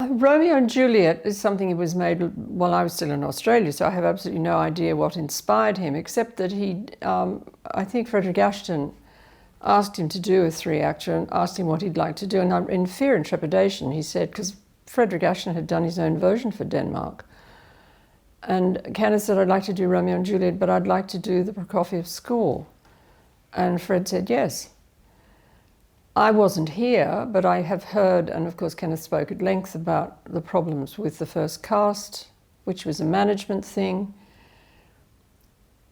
Romeo and Juliet is something that was made while I was still in Australia, so I have absolutely no idea what inspired him, except that I think Frederick Ashton asked him to do a three-acter and asked him what he'd like to do. And in fear and trepidation, he said, because Frederick Ashton had done his own version for Denmark. And Kenneth said, I'd like to do Romeo and Juliet, but I'd like to do the Prokofiev score. And Fred said yes. I wasn't here, but I have heard, and of course Kenneth spoke at length about the problems with the first cast, which was a management thing.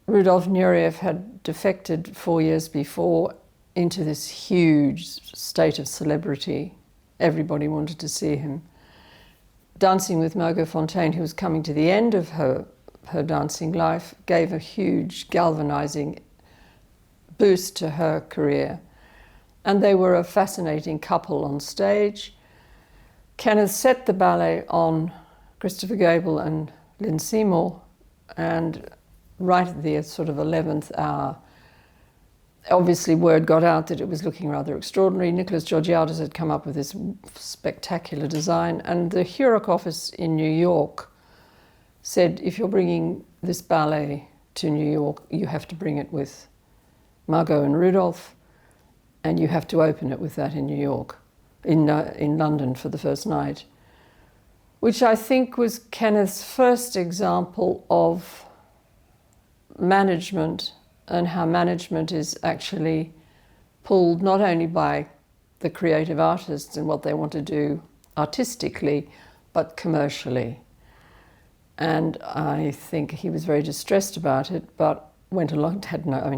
Rudolf Nureyev had defected 4 years before into this huge state of celebrity. Everybody wanted to see him. Dancing with Margot Fonteyn, who was coming to the end of her dancing life, gave a huge galvanizing boost to her career. And they were a fascinating couple on stage. Kenneth set the ballet on Christopher Gable and Lynn Seymour, and right at the sort of 11th hour, obviously word got out that it was looking rather extraordinary. Nicholas Georgiadis had come up with this spectacular design, and the Hurok office in New York said, if you're bringing this ballet to New York, you have to bring it with Margot and Rudolph, and you have to open it with that in New York, in London for the first night, which I think was Kenneth's first example of management and how management is actually pulled not only by the creative artists and what they want to do artistically, but commercially. And I think he was very distressed about it, but went along,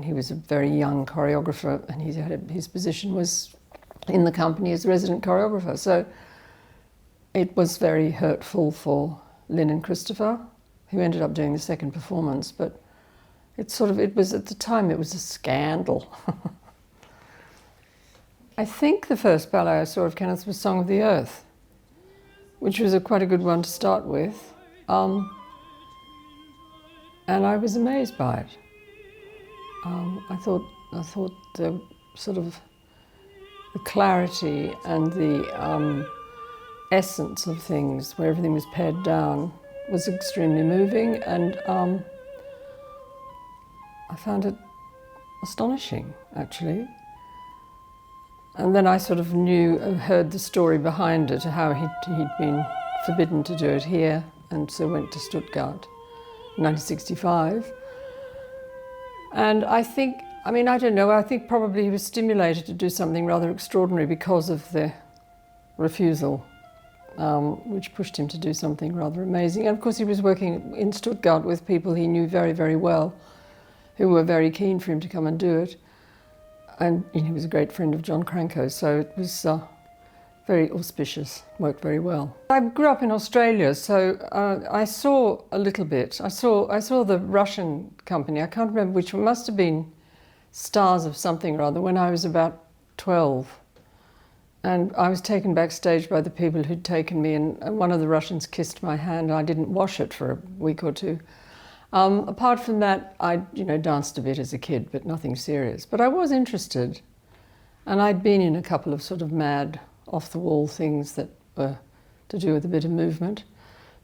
he was a very young choreographer, and his position was in the company as resident choreographer. So it was very hurtful for Lynn and Christopher, who ended up doing the second performance, but it was, at the time, it was a scandal. I think the first ballet I saw of Kenneth was Song of the Earth, which was quite a good one to start with. And I was amazed by it. I thought the sort of the clarity and the essence of things, where everything was pared down, was extremely moving, and I found it astonishing, actually. And then I sort of heard the story behind it, how he'd been forbidden to do it here, and so went to Stuttgart in 1965. And I think, I don't know, I think probably he was stimulated to do something rather extraordinary because of the refusal, which pushed him to do something rather amazing. And of course he was working in Stuttgart with people he knew very, very well, who were very keen for him to come and do it. And he was a great friend of John Cranko's, so it was very auspicious, worked very well. I grew up in Australia, so I saw a little bit. I saw the Russian company, I can't remember which one, must have been Stars of something or other, when I was about 12. And I was taken backstage by the people who'd taken me, and one of the Russians kissed my hand, and I didn't wash it for a week or two. Apart from that, I danced a bit as a kid, but nothing serious. But I was interested, and I'd been in a couple of sort of mad, off-the-wall things that were to do with a bit of movement,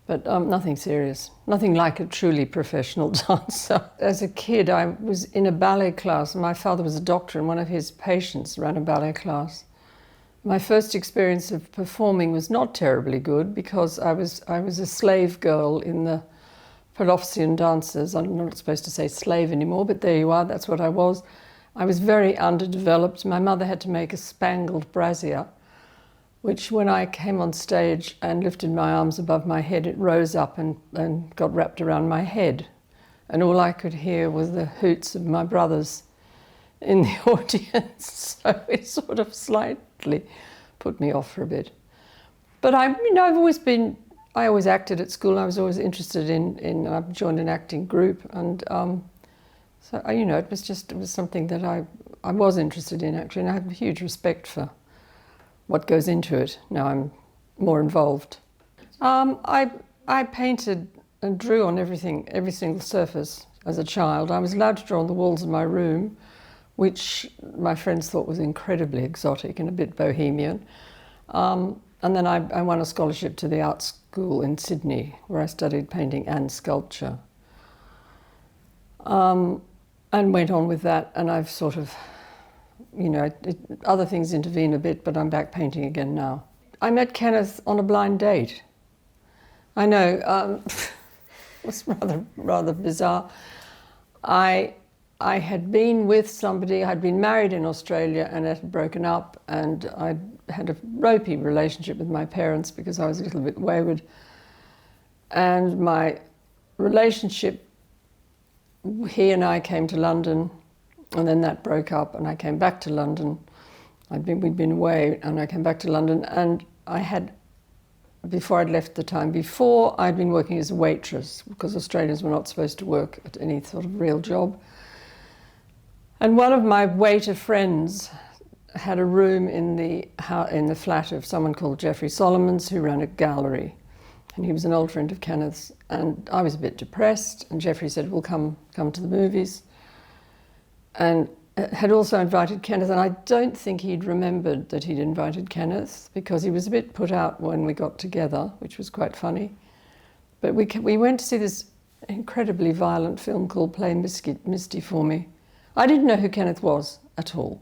but nothing serious, nothing like a truly professional dancer. As a kid, I was in a ballet class, and my father was a doctor, and one of his patients ran a ballet class. My first experience of performing was not terribly good, because I was a slave girl in the Podolskian dancers. I'm not supposed to say slave anymore, but there you are, that's what I was. I was very underdeveloped. My mother had to make a spangled brassiere, which when I came on stage and lifted my arms above my head, it rose up and got wrapped around my head. And all I could hear was the hoots of my brothers in the audience. So it sort of slightly put me off for a bit. But I always acted at school. I was always interested I joined an acting group, and so it was something that I was interested in, actually, and I have a huge respect for what goes into it. Now I'm more involved. I painted and drew on every single surface as a child. I was allowed to draw on the walls of my room, which my friends thought was incredibly exotic and a bit bohemian. And then I won a scholarship to the art school in Sydney, where I studied painting and sculpture. And went on with that, and I've sort of, other things intervene a bit, but I'm back painting again now. I met Kenneth on a blind date. I know, it was rather bizarre. I had been with somebody, I'd been married in Australia and it had broken up, and I had a ropey relationship with my parents because I was a little bit wayward. And my relationship, he and I came to London, and then that broke up and I came back to London. We'd been away and I came back to London, and I had, before I'd left the time before, I'd been working as a waitress because Australians were not supposed to work at any sort of real job. And one of my waiter friends had a room in the flat of someone called Geoffrey Solomons, who ran a gallery. And he was an old friend of Kenneth's, and I was a bit depressed, and Geoffrey said, "We'll come to the movies." And had also invited Kenneth, and I don't think he'd remembered that he'd invited Kenneth because he was a bit put out when we got together, which was quite funny. But we went to see this incredibly violent film called Play Misty for Me. I didn't know who Kenneth was at all.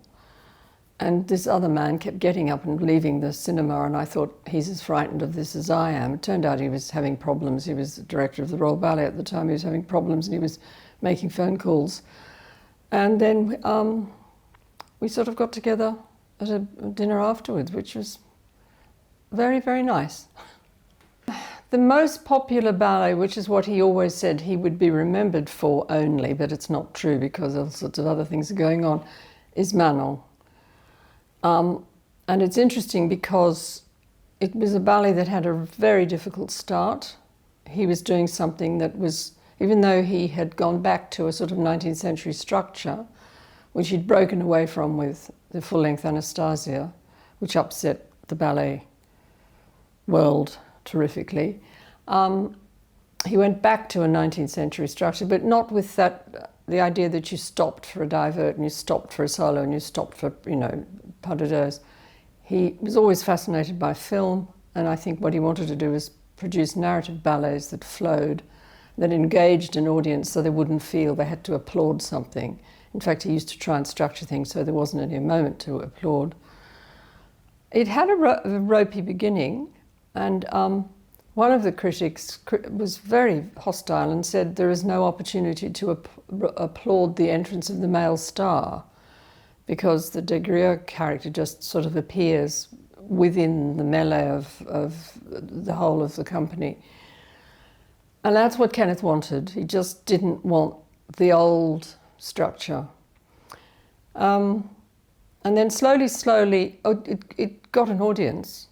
And this other man kept getting up and leaving the cinema, and I thought, he's as frightened of this as I am. It turned out he was having problems. He was the director of the Royal Ballet at the time. He was having problems and he was making phone calls. And then we sort of got together at a dinner afterwards, which was very, very nice. The most popular ballet, which is what he always said he would be remembered for only, but it's not true because all sorts of other things are going on, is Manon. And it's interesting because it was a ballet that had a very difficult start. He was doing something that was, even though he had gone back to a sort of 19th century structure, which he'd broken away from with the full-length Anastasia, which upset the ballet world terrifically. He went back to a 19th century structure, but not with that, the idea that you stopped for a divert and you stopped for a solo and you stopped for, pas de deux. He was always fascinated by film, and I think what he wanted to do was produce narrative ballets that flowed, that engaged an audience so they wouldn't feel they had to applaud something. In fact, he used to try and structure things so there wasn't any moment to applaud. It had a ropey beginning, and one of the critics was very hostile and said there is no opportunity to applaud the entrance of the male star because the de Grieux character just sort of appears within the melee of the whole of the company. And that's what Kenneth wanted. He just didn't want the old structure. And then slowly, it got an audience.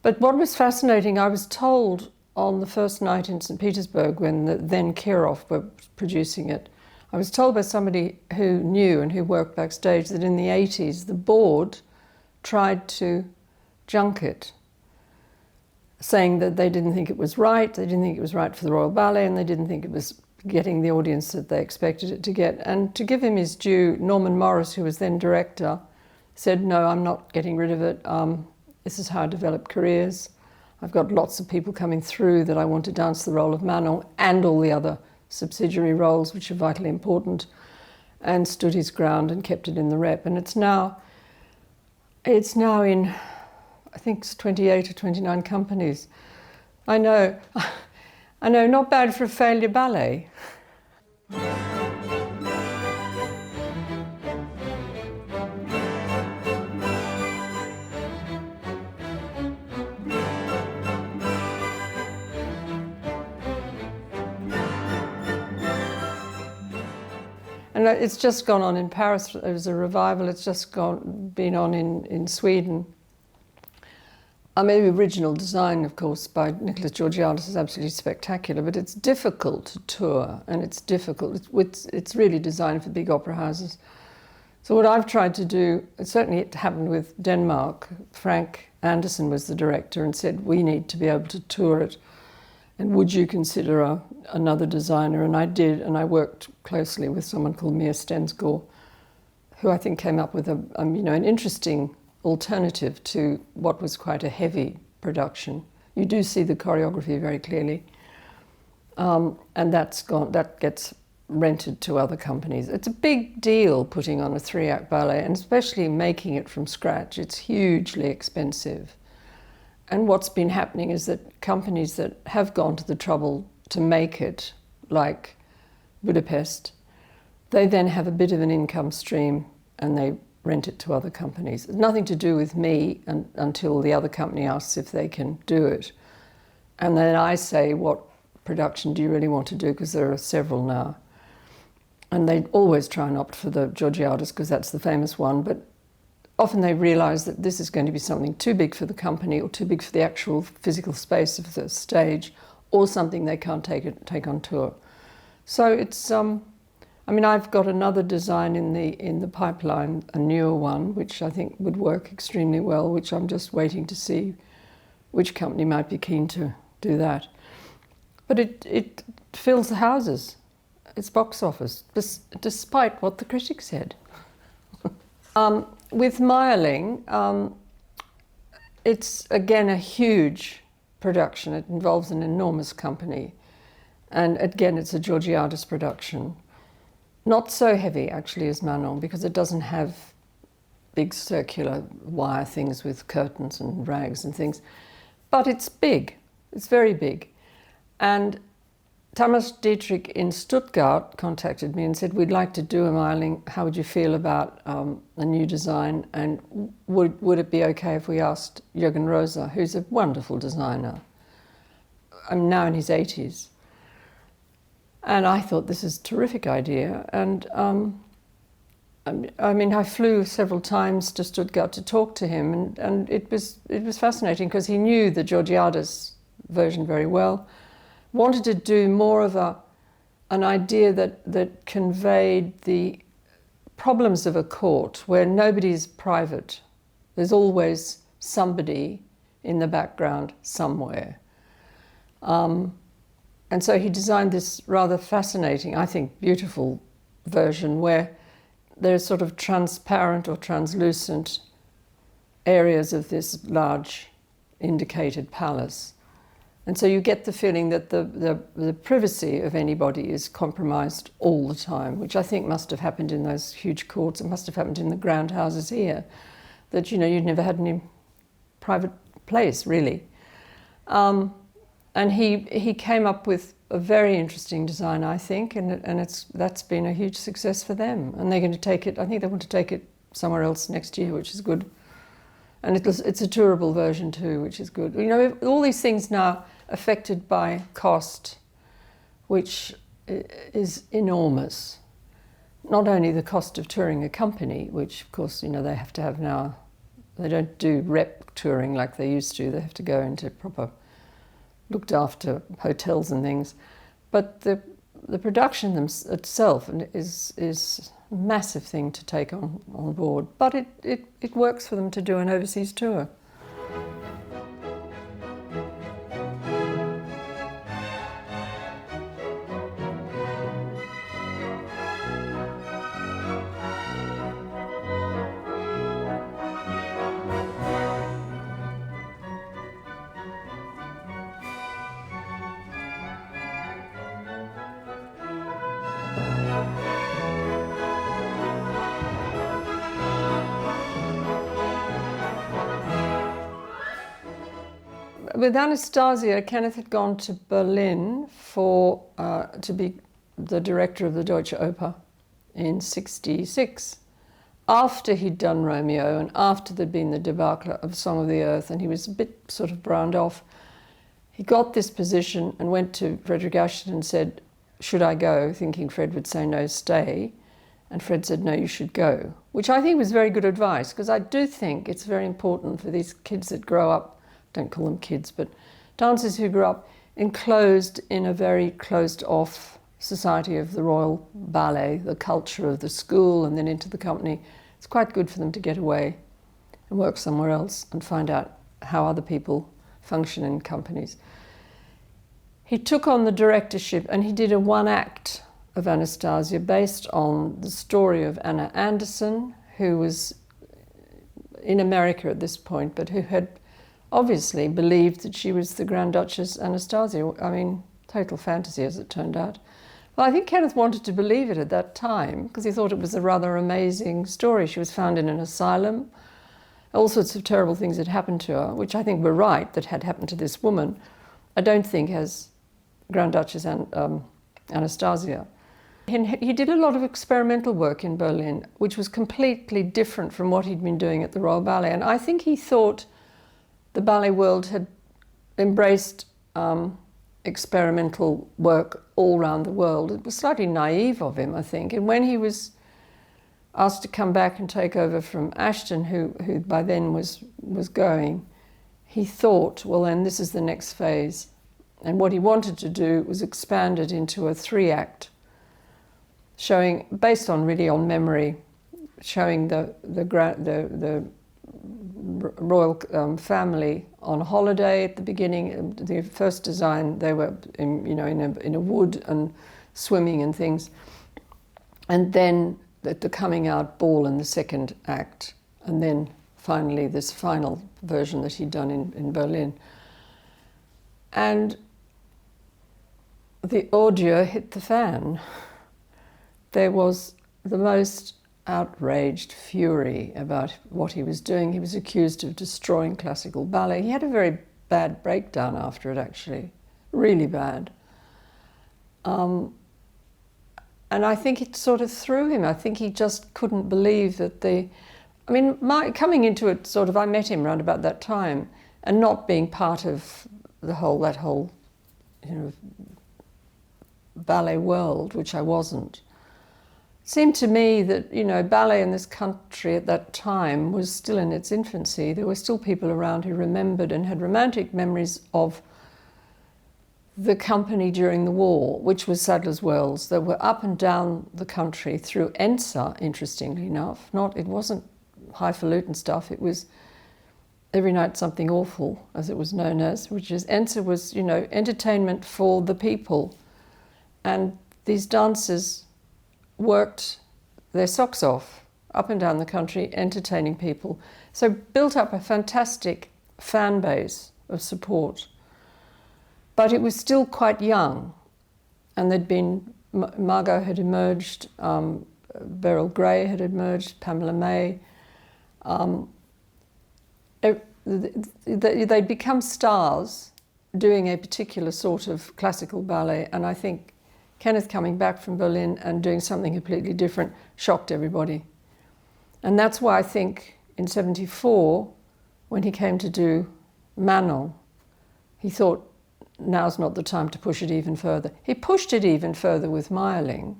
But what was fascinating, I was told on the first night in St. Petersburg when the then Kirov were producing it, I was told by somebody who knew and who worked backstage that in the 80s the board tried to junk it, saying that they didn't think it was right, they didn't think it was right for the Royal Ballet, and they didn't think it was getting the audience that they expected it to get. And to give him his due, Norman Morris, who was then director, said, "No, I'm not getting rid of it. This is how I develop careers. I've got lots of people coming through that I want to dance the role of Manon and all the other subsidiary roles, which are vitally important," and stood his ground and kept it in the rep. And it's now in, I think it's 28 or 29 companies. I know, not bad for a failure ballet. And it's just gone on in Paris. There was a revival. It's just been on in Sweden. I mean, the original design, of course, by Nicholas Georgiadis is absolutely spectacular, but it's difficult to tour, and it's difficult. It's really designed for big opera houses. So what I've tried to do, certainly it happened with Denmark. Frank Andersen was the director and said, "We need to be able to tour it. And would you consider another designer?" And I did, and I worked closely with someone called Mia Stensgaard, who I think came up with an interesting alternative to what was quite a heavy production. You do see the choreography very clearly, and that gets rented to other companies. It's a big deal putting on a 3-act ballet, and especially making it from scratch. It's hugely expensive. And what's been happening is that companies that have gone to the trouble to make it, like Budapest, they then have a bit of an income stream and they rent it to other companies. It's nothing to do with me until the other company asks if they can do it. And then I say, what production do you really want to do? Because there are several now. And they always try and opt for the Georgiades because that's the famous one, but often they realise that this is going to be something too big for the company or too big for the actual physical space of the stage, or something they can't take on tour. So it's, I mean, I've got another design in the pipeline, a newer one, which I think would work extremely well, which I'm just waiting to see which company might be keen to do that. But it fills the houses. It's box office, despite what the critics said. With Mayerling, it's again a huge production. It involves an enormous company. And again, it's a Georgiades production. Not so heavy, actually, as Manon, because it doesn't have big circular wire things with curtains and rags and things. But it's big. It's very big. And Thomas Dietrich in Stuttgart contacted me and said, we'd like to do a Mayerling. How would you feel about a new design? And would it be okay if we asked Jürgen Rosa, who's a wonderful designer, I'm now in his 80s. And I thought, this is a terrific idea. And I mean, I flew several times to Stuttgart to talk to him, and it was fascinating because he knew the Georgiades version very well. Wanted to do more of an idea that conveyed the problems of a court where nobody's private. There's always somebody in the background somewhere. And so he designed this rather fascinating, I think beautiful version where there's sort of transparent or translucent areas of this large indicated palace. And so you get the feeling that the privacy of anybody is compromised all the time, which I think must have happened in those huge courts. It must have happened in the grand houses here, that, you know, you'd never had any private place, really. And he came up with a very interesting design, I think, and that's been a huge success for them. And they're going to take it, I think they want to take it somewhere else next year, which is good. And it's a tourable version too, which is good. You know, all these things now affected by cost, which is enormous. Not only the cost of touring a company, which of course, you know, they have to have now, they don't do rep touring like they used to. They have to go into proper looked after hotels and things. But the production itself is a massive thing to take on board. But it works for them to do an overseas tour. With Anastasia, Kenneth had gone to Berlin to be the director of the Deutsche Oper in '66, after he'd done Romeo and after there'd been the debacle of Song of the Earth, and he was a bit sort of browned off. He got this position and went to Frederick Ashton and said, should I go? Thinking Fred would say, no, stay. And Fred said, no, you should go, which I think was very good advice, because I do think it's very important for these kids that grow up, don't call them kids, but dancers who grew up enclosed in a very closed-off society of the Royal Ballet, the culture of the school and then into the company. It's quite good for them to get away and work somewhere else and find out how other people function in companies. He took on the directorship and he did a one-act of Anastasia based on the story of Anna Anderson, who was in America at this point, but who had obviously believed that she was the Grand Duchess Anastasia. I mean, total fantasy as it turned out. Well, I think Kenneth wanted to believe it at that time because he thought it was a rather amazing story. She was found in an asylum. All sorts of terrible things had happened to her, which I think were right, that had happened to this woman. I don't think as Grand Duchess Anastasia. He did a lot of experimental work in Berlin, which was completely different from what he'd been doing at the Royal Ballet. And I think he thought the ballet world had embraced experimental work all around the world. It was slightly naive of him, I think. And when he was asked to come back and take over from Ashton, who by then was going, he thought, well, then this is the next phase. And what he wanted to do was expand it into a 3-act, showing, based on really on memory, showing the royal family on holiday at the beginning. The first design, they were in a wood and swimming and things, and then the coming out ball in the 2nd act, and then finally this final version that he'd done in Berlin. And the ordure hit the fan. There was the most outraged fury about what he was doing. He was accused of destroying classical ballet. He had a very bad breakdown after it, actually, really bad. And I think it sort of threw him. I think he just couldn't believe that coming into it, sort of, I met him around about that time, and not being part of that whole, ballet world, which I wasn't. It seemed to me that, ballet in this country at that time was still in its infancy. There were still people around who remembered and had romantic memories of the company during the war, which was Sadler's Wells, that were up and down the country through ENSA, interestingly enough. It wasn't highfalutin stuff, it was every night something awful, as it was known as, which is, ENSA was, entertainment for the people. And these dancers worked their socks off up and down the country, entertaining people. So built up a fantastic fan base of support. But it was still quite young, and there'd been, Margot had emerged, Beryl Gray had emerged, Pamela May. They'd become stars doing a particular sort of classical ballet, and I think Kenneth coming back from Berlin and doing something completely different shocked everybody. And that's why I think in '74, when he came to do Manon, he thought, now's not the time to push it even further. He pushed it even further with Mayerling,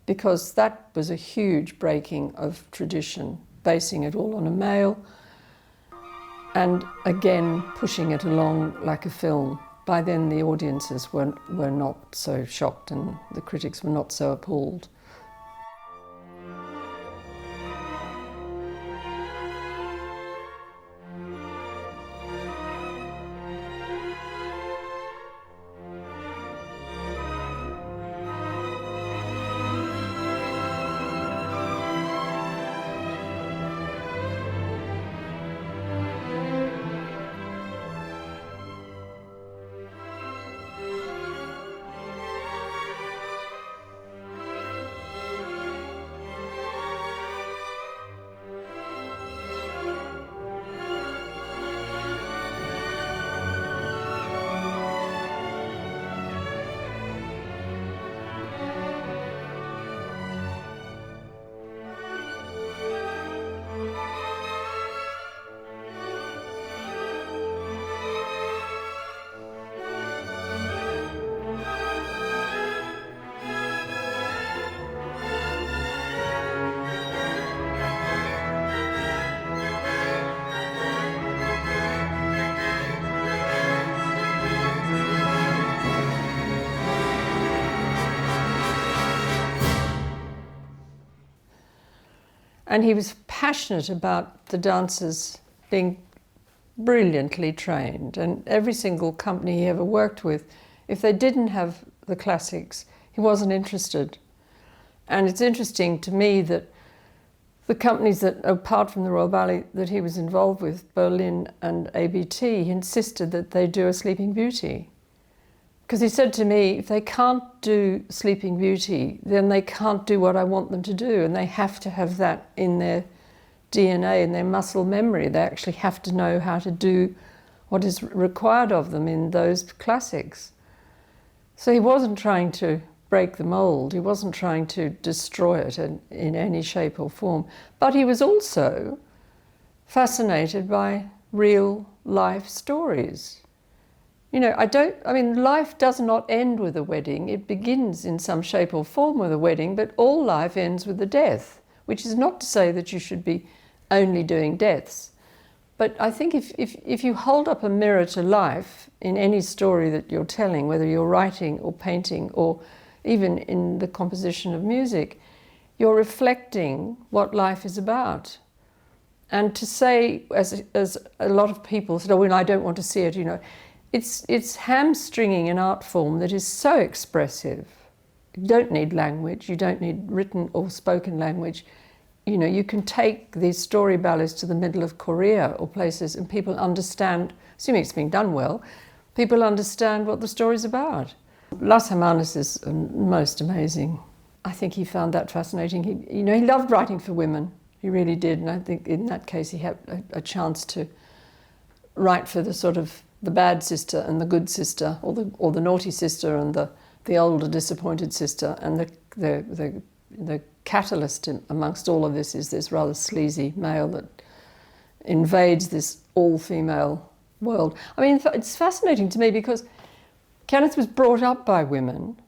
because that was a huge breaking of tradition, basing it all on a male, and again pushing it along like a film. By then the audiences were not so shocked and the critics were not so appalled. And he was passionate about the dancers being brilliantly trained. And every single company he ever worked with, if they didn't have the classics, he wasn't interested. And it's interesting to me that the companies that, apart from the Royal Ballet, that he was involved with, Berlin and ABT, he insisted that they do a Sleeping Beauty. Because he said to me, if they can't do Sleeping Beauty, then they can't do what I want them to do, and they have to have that in their DNA, in their muscle memory. They actually have to know how to do what is required of them in those classics. So he wasn't trying to break the mold, he wasn't trying to destroy it in any shape or form, but he was also fascinated by real life stories. You know, I mean, life does not end with a wedding. It begins in some shape or form with a wedding, but all life ends with a death, which is not to say that you should be only doing deaths. But I think if you hold up a mirror to life in any story that you're telling, whether you're writing or painting or even in the composition of music, you're reflecting what life is about. And to say, as a lot of people said, oh, well, I don't want to see it, you know, it's hamstringing an art form that is so expressive. You don't need language, you don't need written or spoken language. You know, you can take these story ballets to the middle of Korea or places and people understand, assuming it's being done well, people understand what the story's about. Las Hermanas is most amazing. I think he found that fascinating. He loved writing for women. He really did, and I think in that case he had a chance to write for the sort of the bad sister and the good sister, or the naughty sister and the older disappointed sister, and the catalyst amongst all of this is this rather sleazy male that invades this all-female world. I mean, it's fascinating to me because Kenneth was brought up by women,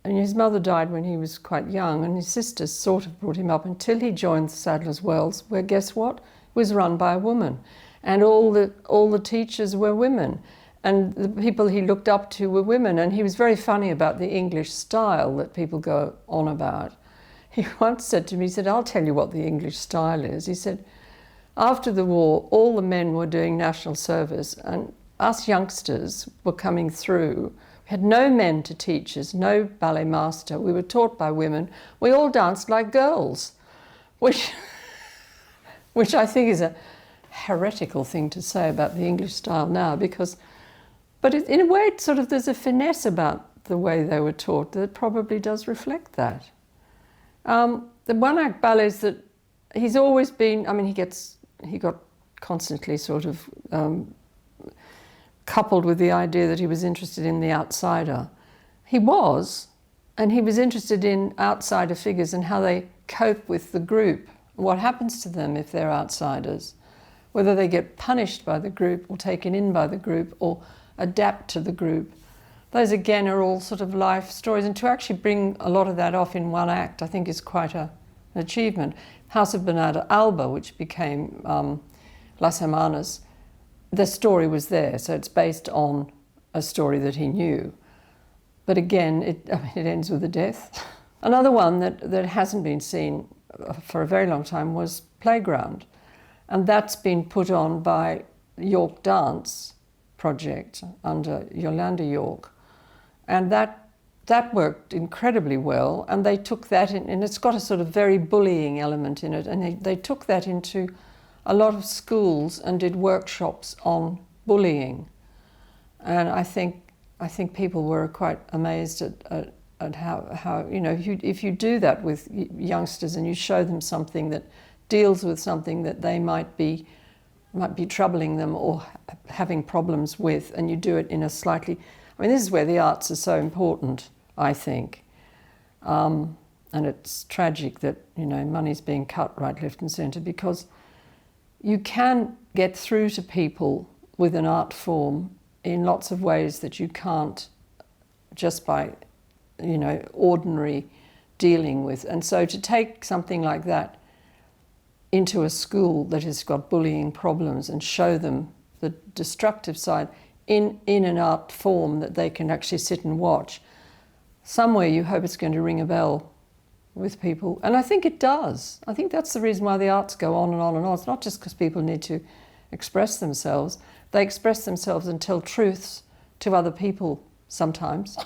and his mother died when he was quite young, and his sisters sort of brought him up until he joined Sadler's Wells, where, guess what? It was run by a woman. And all the teachers were women, and the people he looked up to were women, and he was very funny about the English style that people go on about. He once said to me, he said, I'll tell you what the English style is. He said, after the war, all the men were doing national service, and us youngsters were coming through. We had no men to teach us, no ballet master. We were taught by women. We all danced like girls, which I think is a heretical thing to say about the English style now, but in a way, it's sort of, there's a finesse about the way they were taught that probably does reflect that. The one-act ballets that he's always been, I mean, he got constantly sort of coupled with the idea that he was interested in the outsider. He was interested in outsider figures and how they cope with the group, what happens to them if they're outsiders, whether they get punished by the group or taken in by the group or adapt to the group. Those again are all sort of life stories, and to actually bring a lot of that off in one act I think is quite an achievement. House of Bernarda Alba, which became Las Hermanas, the story was there, so it's based on a story that he knew. But again, it ends with a death. Another one that hasn't been seen for a very long time was Playground, and that's been put on by York Dance Project under Yolanda York. And that worked incredibly well, and they took that in, and it's got a sort of very bullying element in it, and they took that into a lot of schools and did workshops on bullying. And I think people were quite amazed at how you know, if you do that with youngsters and you show them something that deals with something that they might be troubling them or having problems with, and you do it in a slightly, I mean, this is where the arts are so important, I think. And it's tragic that, you know, money's being cut right, left and centre, because you can get through to people with an art form in lots of ways that you can't just by, you know, ordinary dealing with. And so to take something like that into a school that has got bullying problems and show them the destructive side in an art form that they can actually sit and watch, somewhere you hope it's going to ring a bell with people. And I think it does. I think that's the reason why the arts go on and on and on. It's not just because people need to express themselves. They express themselves and tell truths to other people sometimes.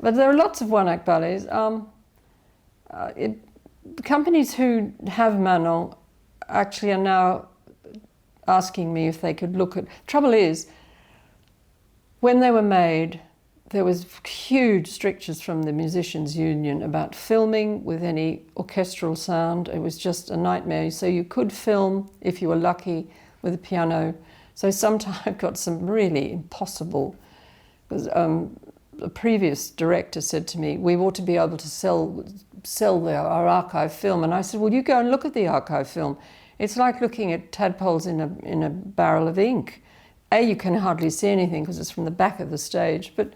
But there are lots of one-act ballets. the companies who have Manon actually are now asking me if they could look at... Trouble is, when they were made, there was huge strictures from the musicians' union about filming with any orchestral sound. It was just a nightmare. So you could film, if you were lucky, with a piano. So sometimes I've got some really impossible... Because the previous director said to me, we ought to be able to sell our archive film. And I said, well, you go and look at the archive film. It's like looking at tadpoles in a barrel of ink. A, you can hardly see anything because it's from the back of the stage, but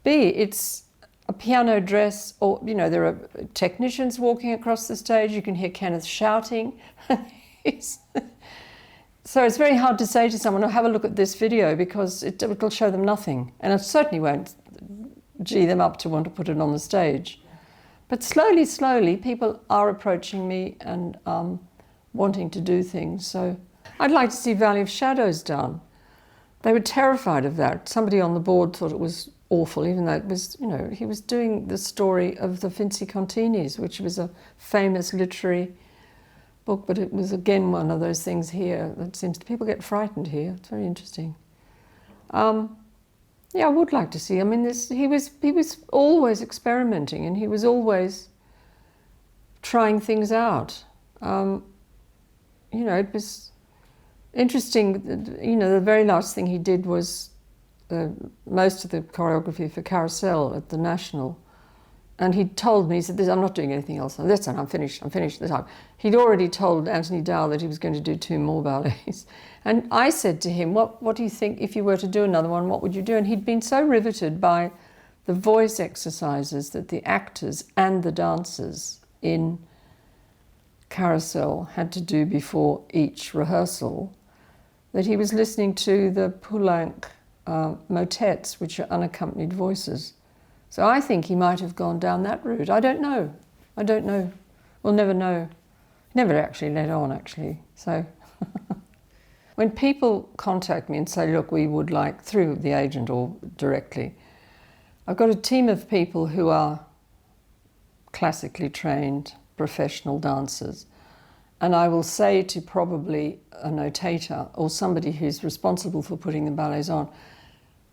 B, it's a piano dress, or, you know, there are technicians walking across the stage. You can hear Kenneth shouting. So it's very hard to say to someone, oh, have a look at this video, because it'll show them nothing. And it certainly won't gee them up to want to put it on the stage. But slowly, slowly, people are approaching me and wanting to do things. So I'd like to see Valley of Shadows done. They were terrified of that. Somebody on the board thought it was awful, even though it was, you know, he was doing the story of the Finzi Continis, which was a famous literary book, but it was again one of those things here that seems to... people get frightened here. It's very interesting. Yeah, I would like to see. I mean, he was always experimenting, and he was always trying things out. You know, it was interesting. You know, the very last thing he did was most of the choreography for Carousel at the National. And he told me, he said, I'm not doing anything else. That's it, I'm finished this time. He'd already told Anthony Dow that he was going to do 2 more ballets. And I said to him, what do you think, if you were to do another one, what would you do? And he'd been so riveted by the voice exercises that the actors and the dancers in Carousel had to do before each rehearsal, that he was listening to the Poulenc motets, which are unaccompanied voices. So I think he might have gone down that route. I don't know. We'll never know. He never actually led on, actually. So when people contact me and say, look, we would like, through the agent or directly, I've got a team of people who are classically trained professional dancers. And I will say to probably a notator or somebody who's responsible for putting the ballets on,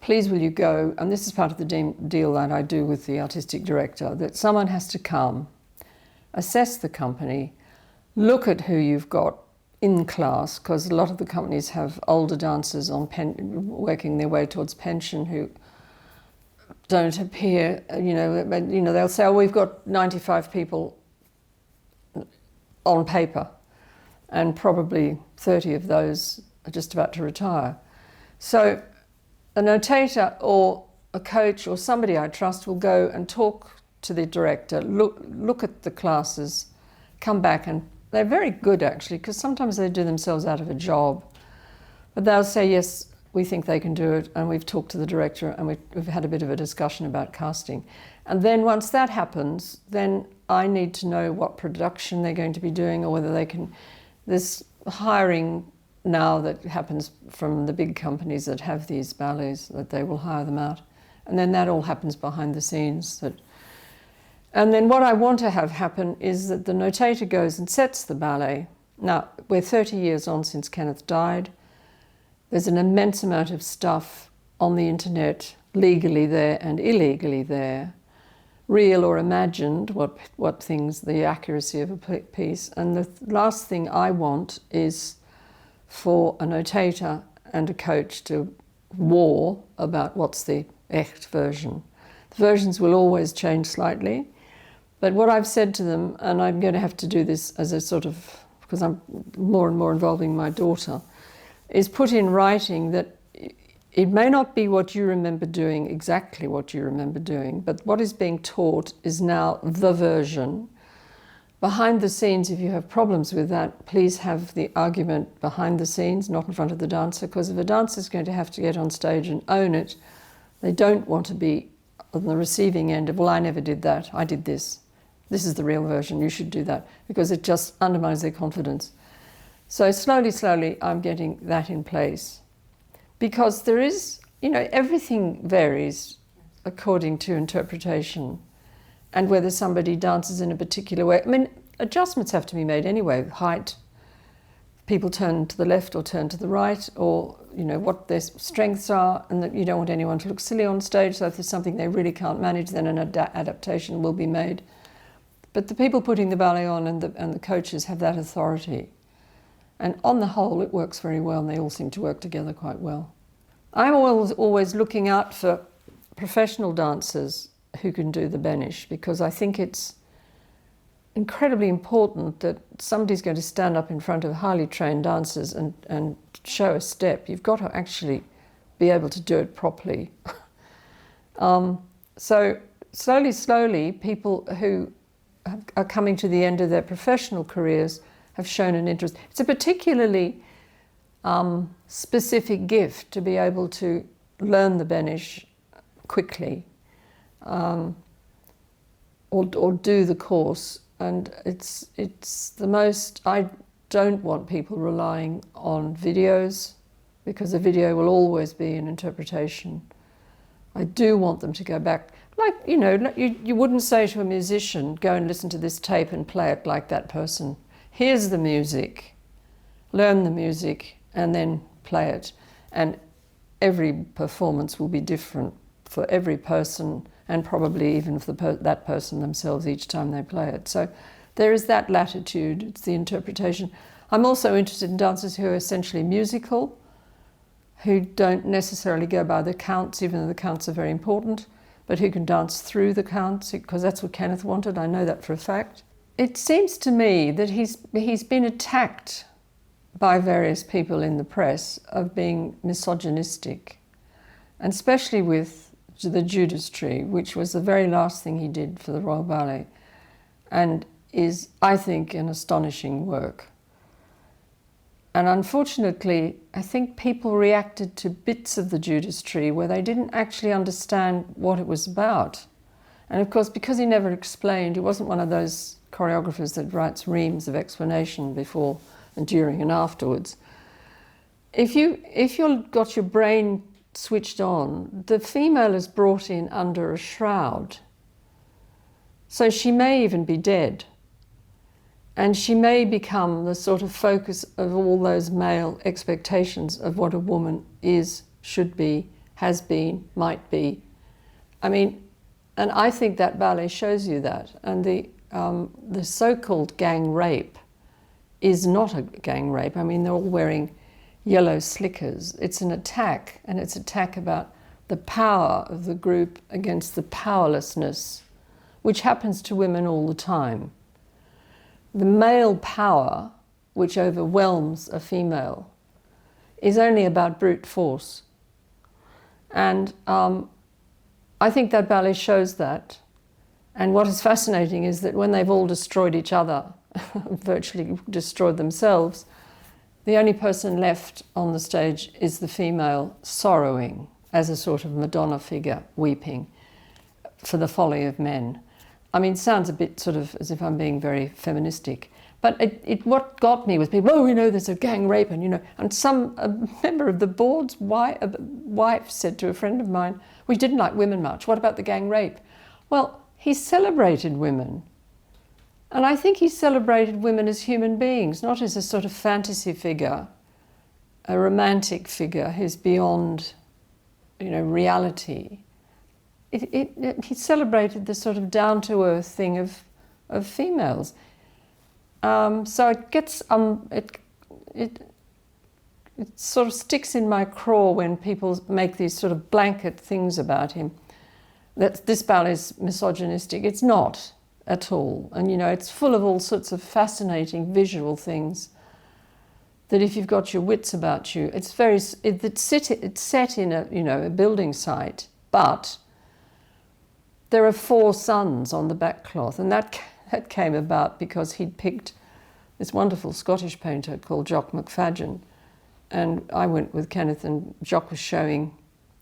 please will you go, and this is part of the deal that I do with the artistic director, that someone has to come, assess the company, look at who you've got in class, because a lot of the companies have older dancers on working their way towards pension who don't appear, you know, they'll say, oh, we've got 95 people on paper, and probably 30 of those are just about to retire. So a notator or a coach or somebody I trust will go and talk to the director, look at the classes, come back, and they're very good actually, because sometimes they do themselves out of a job. But they'll say, yes, we think they can do it, and we've talked to the director and we've had a bit of a discussion about casting. And then once that happens, then I need to know what production they're going to be doing, or whether they can... There's hiring now that happens from the big companies that have these ballets, that they will hire them out. And then that all happens behind the scenes. And then what I want to have happen is that the notator goes and sets the ballet. Now, we're 30 years on since Kenneth died. There's an immense amount of stuff on the internet, legally there and illegally there, real or imagined, what things, the accuracy of a piece. And the last thing I want is for a notator and a coach to war about what's the echt version. The versions will always change slightly, but what I've said to them, and I'm going to have to do this as a sort of, because I'm more and more involving my daughter, is put in writing that it may not be what you remember doing, exactly what you remember doing, but what is being taught is now the version. Behind the scenes, if you have problems with that, please have the argument behind the scenes, not in front of the dancer, because if a dancer is going to have to get on stage and own it, they don't want to be on the receiving end of, well, I never did that, I did this. This is the real version, you should do that, because it just undermines their confidence. So slowly, slowly, I'm getting that in place. Because there is, you know, everything varies according to interpretation. and whether somebody dances in a particular way. I mean, adjustments have to be made anyway. Height, people turn to the left or turn to the right, or what their strengths are, and that you don't want anyone to look silly on stage. So if there's something they really can't manage, then an adaptation will be made. But the people putting the ballet on and the coaches have that authority. And on the whole, it works very well, and they all seem to work together quite well. I'm always looking out for professional dancers who can do the Benish, because I think it's incredibly important that somebody's going to stand up in front of highly trained dancers and show a step. You've got to actually be able to do it properly. So slowly, people who are coming to the end of their professional careers have shown an interest. It's a particularly specific gift to be able to learn the Benish quickly, or do the course. And it's the most, I don't want people relying on videos, because a video will always be an interpretation. I do want them to go back. You wouldn't say to a musician, go and listen to this tape and play it like that person. Here's the music, learn the music, and then play it. And every performance will be different for every person, and probably even for that person themselves each time they play it. So there is that latitude, it's the interpretation. I'm also interested in dancers who are essentially musical, who don't necessarily go by the counts, even though the counts are very important, but who can dance through the counts, because that's what Kenneth wanted. I know that for a fact. It seems to me that he's been attacked by various people in the press of being misogynistic, and especially with the Judas Tree, which was the very last thing he did for the Royal Ballet, and is, I think, an astonishing work. And unfortunately, I think people reacted to bits of the Judas Tree where they didn't actually understand what it was about. And of course, because he never explained, he wasn't one of those choreographers that writes reams of explanation before and during and afterwards. If you've got your brain switched on, the female is brought in under a shroud. So she may even be dead. And she may become the sort of focus of all those male expectations of what a woman is, should be, has been, might be. I mean, and I think that ballet shows you that. And the so-called gang rape is not a gang rape. I mean, they're all wearing yellow slickers. It's an attack, and it's an attack about the power of the group against the powerlessness, which happens to women all the time. The male power, which overwhelms a female, is only about brute force. And I think that ballet shows that. And what is fascinating is that when they've all destroyed each other, virtually destroyed themselves, the only person left on the stage is the female sorrowing as a sort of Madonna figure, weeping for the folly of men. I mean, it sounds a bit sort of as if I'm being very feministic, but what got me was people, oh, there's a gang rape, and a member of the board's wife said to a friend of mine, we didn't like women much, what about the gang rape? Well, he celebrated women. And I think he celebrated women as human beings, not as a sort of fantasy figure, a romantic figure who's beyond, reality. He celebrated the sort of down-to-earth thing of females. So it gets it sort of sticks in my craw when people make these sort of blanket things about him. That this ballet is misogynistic. It's not at all. And it's full of all sorts of fascinating visual things that if you've got your wits about you, it's set in a building site, but there are 4 suns on the back cloth, and that came about because he'd picked this wonderful Scottish painter called Jock McFadden, and I went with Kenneth, and Jock was showing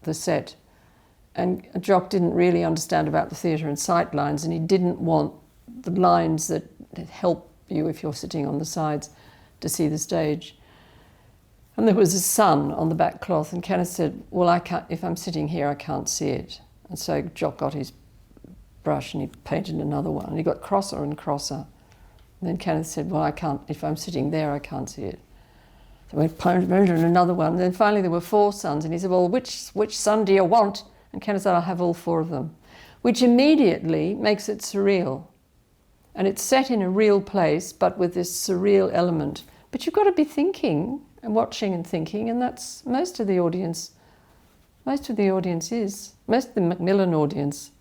the set. And Jock didn't really understand about the theatre and sight lines, and he didn't want the lines that help you if you're sitting on the sides to see the stage. And there was a sun on the back cloth, and Kenneth said, well, if I'm sitting here, I can't see it. And so Jock got his brush and he painted another one. And he got crosser and crosser. And then Kenneth said, well, I can't, if I'm sitting there, I can't see it. So we painted another one. And then finally there were 4 suns. And he said, well, which sun do you want? And Kenneth said, I'll have all 4 of them. Which immediately makes it surreal. And it's set in a real place, but with this surreal element. But you've got to be thinking and watching and thinking, and that's most of the audience is. Most of the Macmillan audience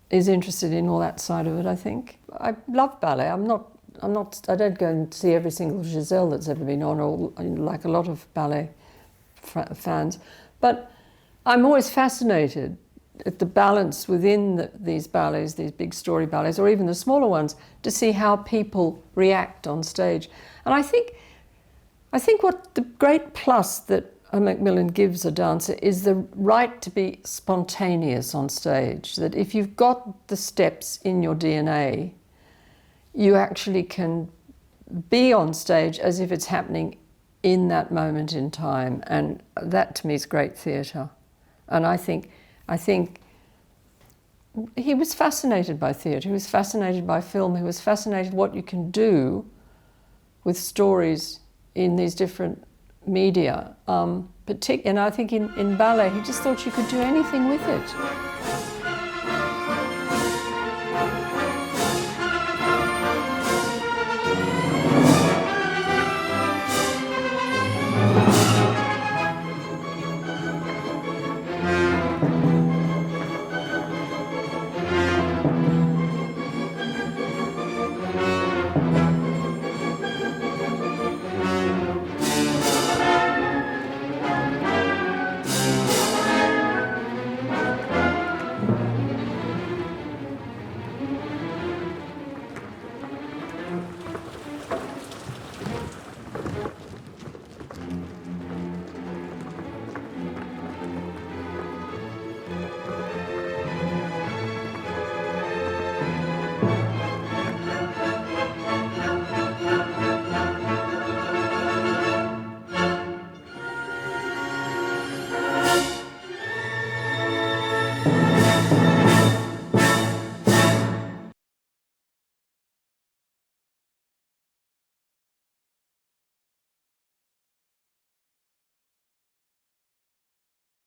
is interested in all that side of it, I think. I love ballet. I don't go and see every single Giselle that's ever been on, or like a lot of ballet fans. But I'm always fascinated at the balance within these ballets, these big story ballets, or even the smaller ones, to see how people react on stage. And I think what the great plus that a Macmillan gives a dancer is the right to be spontaneous on stage. That if you've got the steps in your DNA, you actually can be on stage as if it's happening in that moment in time. And that to me is great theatre. And I think he was fascinated by theatre, he was fascinated by film, he was fascinated what you can do with stories in these different media. And I think in ballet, he just thought you could do anything with it.